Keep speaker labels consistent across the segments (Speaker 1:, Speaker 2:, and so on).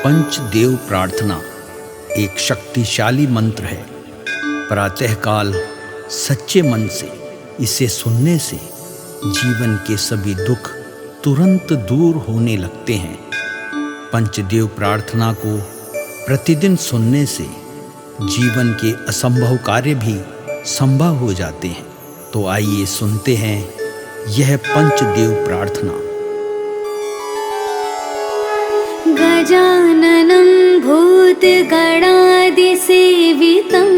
Speaker 1: पंचदेव प्रार्थना एक शक्तिशाली मंत्र है। प्रातःकाल सच्चे मन से इसे सुनने से जीवन के सभी दुख तुरंत दूर होने लगते हैं। पंचदेव प्रार्थना को प्रतिदिन सुनने से जीवन के असंभव कार्य भी संभव हो जाते हैं। तो आइए सुनते हैं यह पंचदेव प्रार्थना।
Speaker 2: गजाननं भूतगणादिसेवितं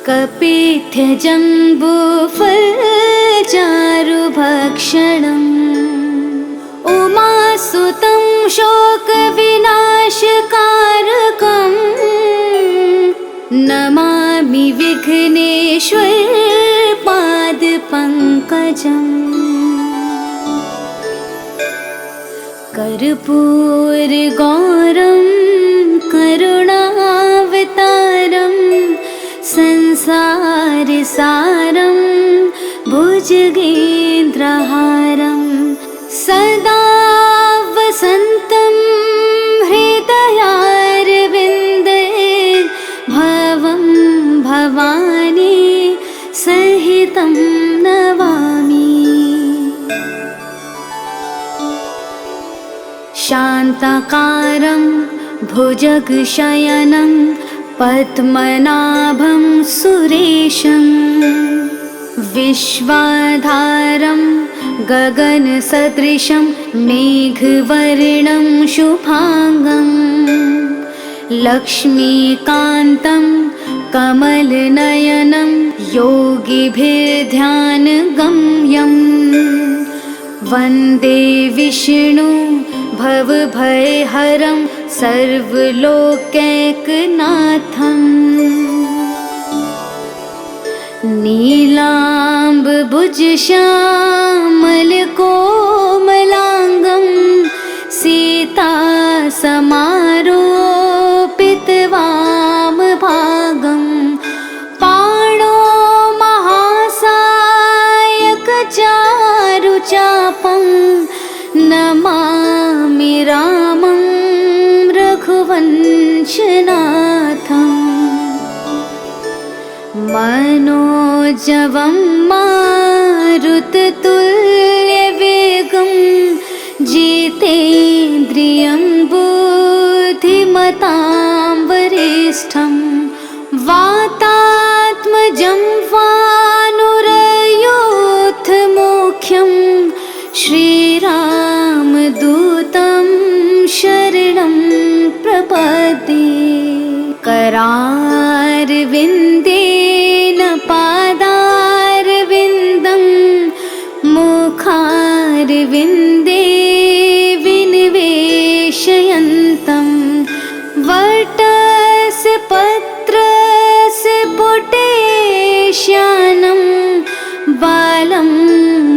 Speaker 2: कपित्थजम्बूफलचारुभक्षणम् उमासुतं शोकविनाशकारकम् नमामि विघ्नेश्वरपादपङ्कजम्। कर्पूरगौरं करुणावतारं संसारसारं भुजगेन्द्रहारं सदा वसन्तं हृदयारविन्दे भवं भवानी सहितं नमामि। शान्ताकारं भुजगशयनं पद्मनाभं सुरेशं विश्वाधारं गगनसदृशं मेघवर्णं शुभांगं लक्ष्मीकान्तं कमलनयनं योगिभिर्ध्यानगम्यं वन्दे विष्णु भवभयहरं सर्वलोकैकनाथम्। नीलाम्बुजश्यामलकोमलाङ्गं सीतासमारोपितवामभागं पाणो महासायकचारुचापं नमामि रामं रघुवंशनाथम्। मनोजवं मारुततुल्यवेगं जितेन्द्रियं बुद्धिमतां वरिष्ठं वातात्मजं वानुरयूथमुख्यं श्रीरामदूतं शरणं प्रपद्ये। करारविन्देन पादारविन्दं मुखारविन्दे विनिवेशयन्तं वटस्य पत्रस्य पुटेश्यानं बालं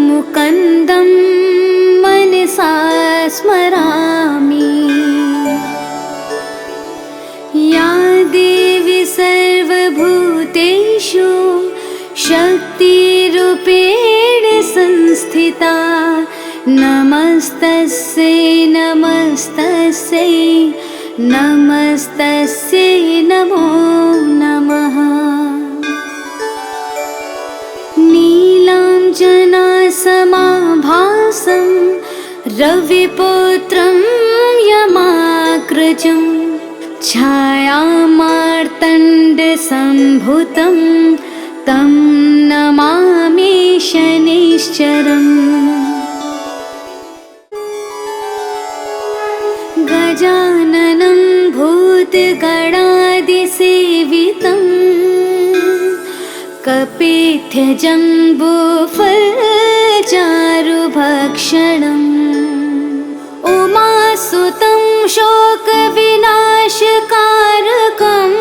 Speaker 2: मुकुन्दं मनसा स्मरामि। या देवी सर्वभूतेषु शक्तिरूपेण संस्थिता नमस्तस्यै नमस्तस्यै नमस्तस्यै नमो नमः। नीलाञ्जनासमाभासं रविपुत्रं यमाग्रजं छायामार्तण्डसम्भुतं तं नमामि शनैश्चरम्। गजाननं भूतगणादिसेवितं कपित्थजम्बूफलचारुभक्षणम् उमासुतं शोकविनाशकारकम्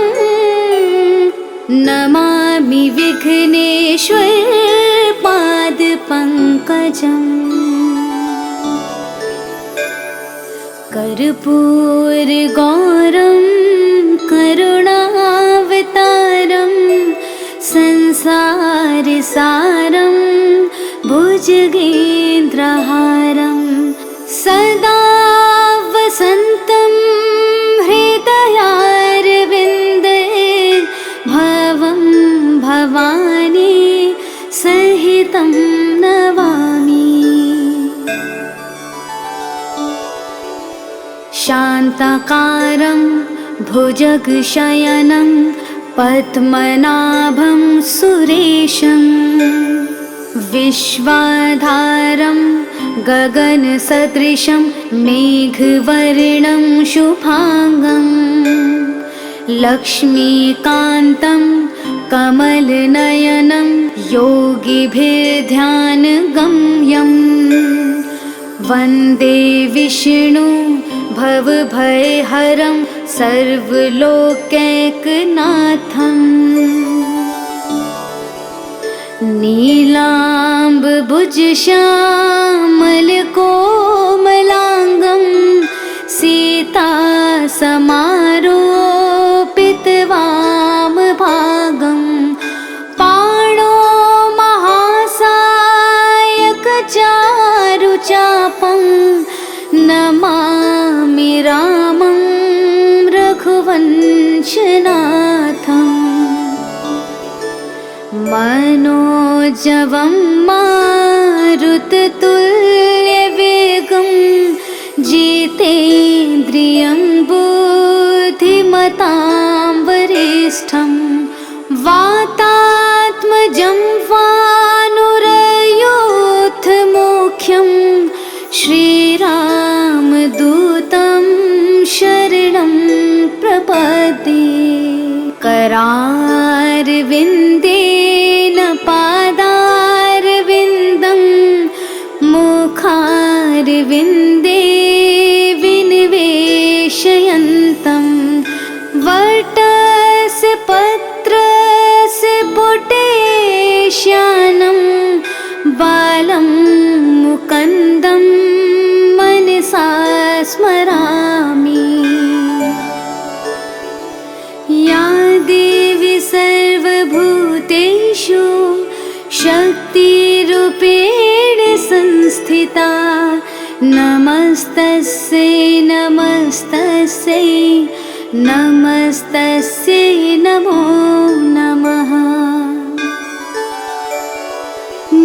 Speaker 2: नमामि विघ्नेश्वरपादपङ्कजम्। कर्पूरगौरं करुणावतारं संसारसारं भुजगेन्द्रहारं सदा वसन्तं शान्ताकारं भुजगशयनं पद्मनाभं सुरेशं विश्वाधारं गगनसदृशं मेघवर्णं शुभांगं लक्ष्मीकान्तं कमलनयनं योगिभिर्ध्यानगम्यं वन्दे विष्णु भवभयहरं सर्वलोकैकनाथम् नीलाम्बुजश्यामलकोमलाङ्गं सीतासमारोपितवामभागं पाणो महासायकचारुचापं नमामि रामं रघुवंशनाथम् मनोजवं मारुततुल्यवेगं जितेन्द्रियं बुद्धिमतां वरिष्ठं वातात्मजं वानुरयोधमुख्यं श्रीरामदूतं शरणं प्रपद्ये करारविन्देन पादारविन्दं मुखारविन्दे विनिवेशयन्तं वटस्य पत्रस्य पुटेश्यानं बालं मुकुन्दं मनसा स्मरामि। या देवी सर्वभूतेषु शक्तिरूपेण संस्थिता नमस्तस्यै नमस्तस्यै नमस्तस्यै नमो नमः।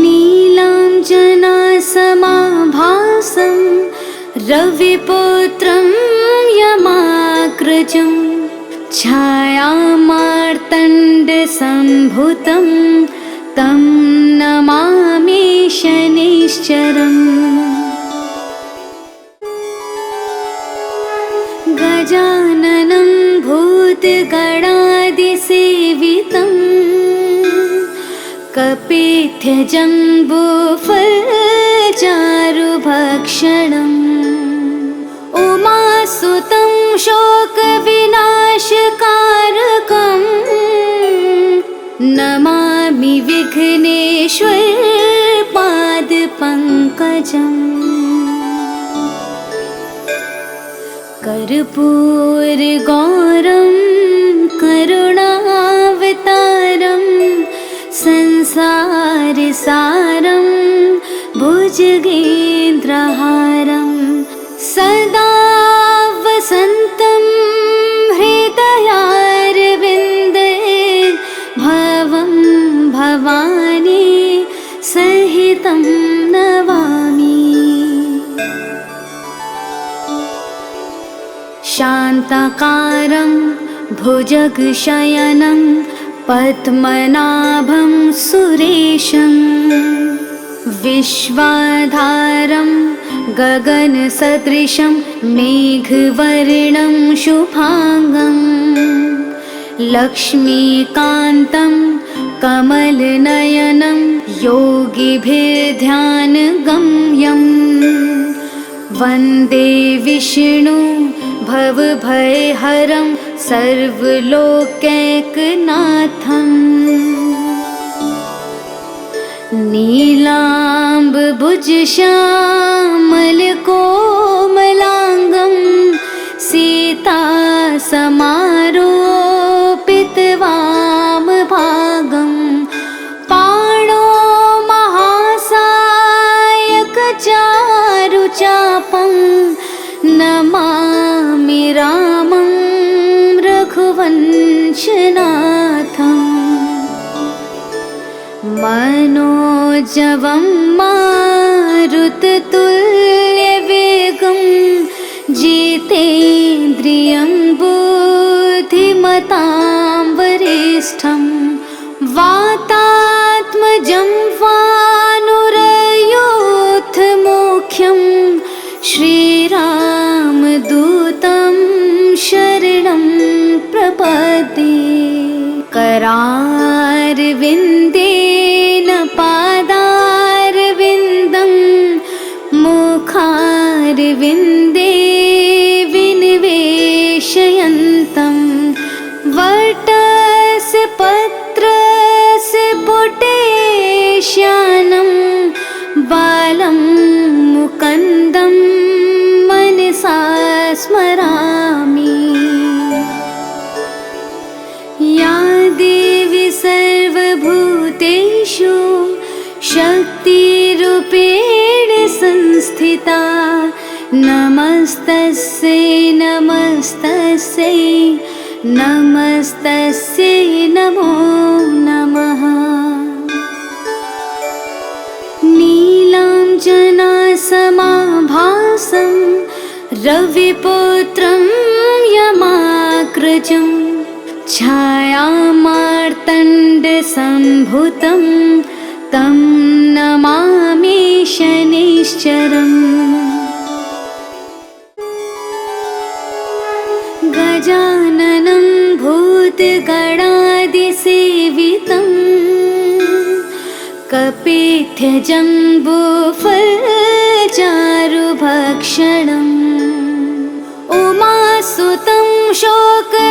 Speaker 2: नीलाञ्जनासमाभासं रविपुत्रं यमाग्रजं छायामार्तण्डसम्भुतं तं नमामि शनैश्चरम्। गजाननं भूतगणादिसेवितं कपित्थजम्बूफलचारुभक्षणम् उमासुतं शोकविनाशकारकं नमामि विघ्नेश्वरपादपङ्कजम्। कर्पूरगौरं करुणावतारं संसारसारं भुजगेन्द्रहारं सदा वसन्तं हृदयारविन्दे भवं भवानी सहितं नमामि। शान्ताकारं भुजगशयनं पद्मनाभं सुरेशं विश्वाधारं गगनसदृशं मेघवर्णं शुभांगं लक्ष्मीकान्तं कमलनयनं योगिभिर्ध्यानगम्यं वन्दे विष्णु भवभयहरं सर्वलोकैकनाथम् नीलाम्बुजश्यामलकोमलाङ्गं सीतासमारोपितवामभागं पाणो महासायकचारुचापं नमामि रामं रघुवंशनाथम् मनोजवं मारुततुल्यवेगं जितेन्द्रियं बुद्धिमतां वरिष्ठं वातात्मजं वानुरयोऽथमुख्यं श्रीरामदूतं शरणं प्रपद्ये। करारविन्देन पादारविन्दं मुखारविन्दे विनिवेशयन्तं वटस्य पत्रस्य पुटेश्यानं बालं मुकुन्दं मनसा स्मरामि। या देवी सर्वभूतेषु शक्तिरूपेण संस्थिता नमस्तस्यै नमस्तस्यै नमस्तस्यै नमो नमः। नीलाञ्जनासमाभासं रविपुत्रं यमाग्रजं छायामार्तण्डसम्भूतं तं नमामि शनैश्चरम्। गजाननं भूतगणादिसेवितं कपित्थजम्बूफलचारुभक्षणम् उमासुतं शोकविनाशकारकं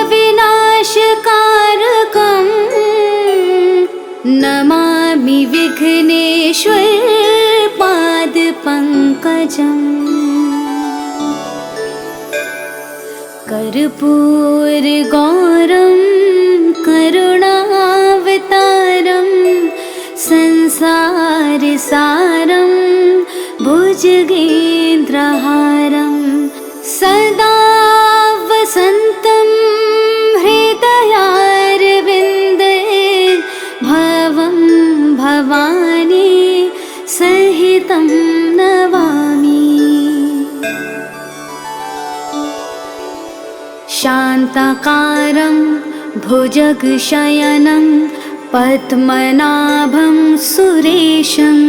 Speaker 2: नमामि विघ्नेश्वरपादपङ्कजम्। कर्पूरगौरं करुणावतारं संसारसारं भुजगेन्द्रहारं सदा वसन्तं हृदयारविन्दे भवं भवानी सहितं नमामि। शान्ताकारं भुजगशयनं पद्मनाभं सुरेशं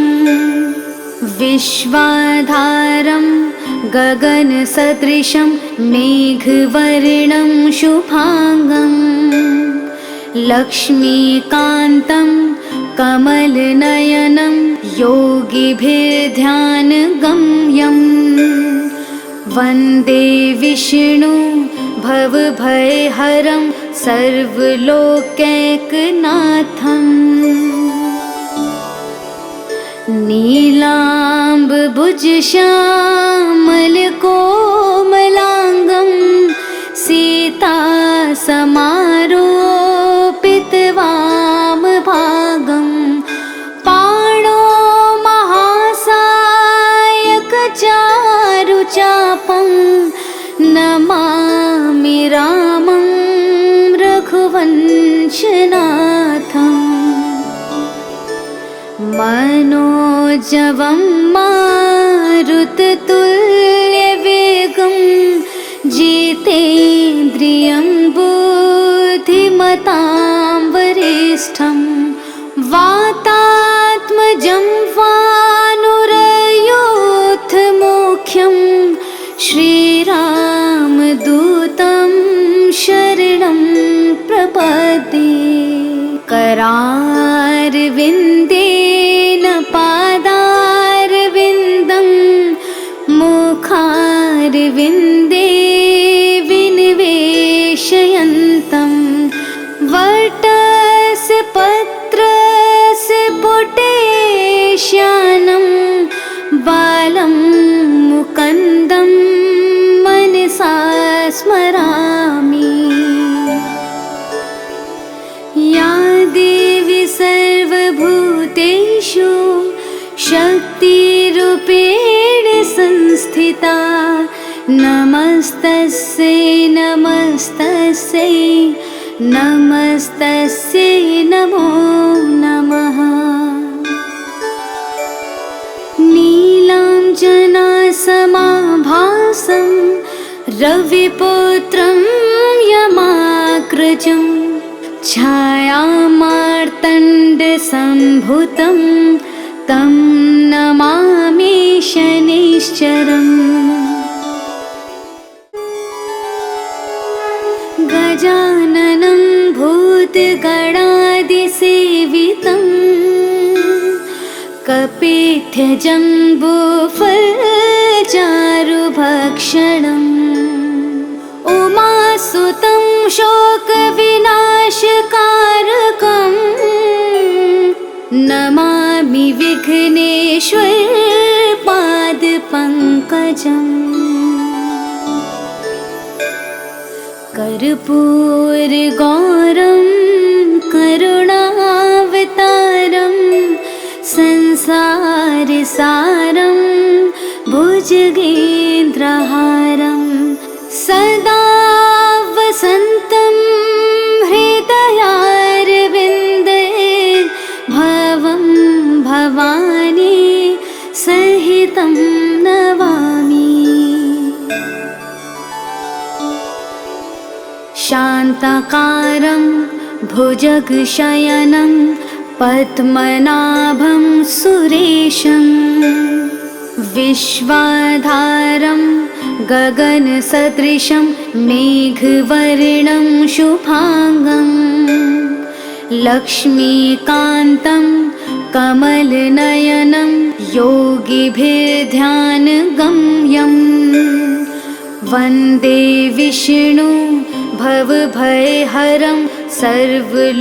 Speaker 2: विश्वाधारं गगनसदृशं मेघवर्णं शुभांगं लक्ष्मीकान्तं कमलनयनं योगिभिर्ध्यानगम्यं वन्दे विष्णु भवभयहरं सर्वलोकैकनाथम्। नीलाम्बुजश्यामलकोमलाङ्गं सीतासमारोपितवामभागं पाणो महासायकचारुचापं नमामि रामं रघुवंशनाथम्। मनोजवं मारुततुल्यवेगं जितेन्द्रियं बुद्धिमतां वरिष्ठं वातात्मजं वानुरयोऽथमुख्यं श्रीरामदूतं शरणं प्रपद्ये। करारविन्देन पादारविन्दं मुखारविन्दे विनिवेशयन्तं वटस्य पत्रस्य पुटेश्यानं बालं मुकुन्दं मनसा स्मरामि। या देवी सर्वभूतेषु शक्तिरूपेण संस्थिता नमस्तस्यै नमस्तस्यै नमस्तस्यै नमो नमः। नीलाञ्जनासमाभासं रविपुत्रं यमाग्रजं पङ्कजं छायामार्तण्डसम्भुतं तं नमामि शनैश्चरम्। गजाननं भूतगणादिसेवितं कपित्थजम्बूफलचारुभक्षणम् उमासुतं शोकविनाशकारकं नमामि विघ्नेश्वरपादपङ्कजम्। कर्पूरगौरं करुणावतारं संसारसारं भुजगेन्द्रहारं सदा वसन्तं हृदयारविन्दे भवं भवानी सहितं नमामि। शान्ताकारं भुजगशयनं पद्मनाभं सुरेशं विश्वाधारं गगनसदृशं मेघवर्णं शुभांगं लक्ष्मीकान्तं कमलनयनं योगिभिर्ध्यानगम्यं वन्दे विष्णु भवभयहरं सर्वलोकैकनाथम्।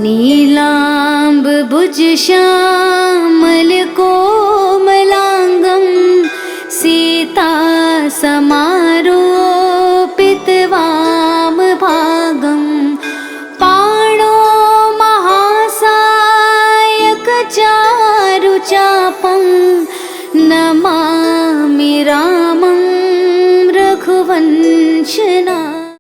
Speaker 2: नीलाम्बुजश्यामलकोमलाङ्गं सीतासमा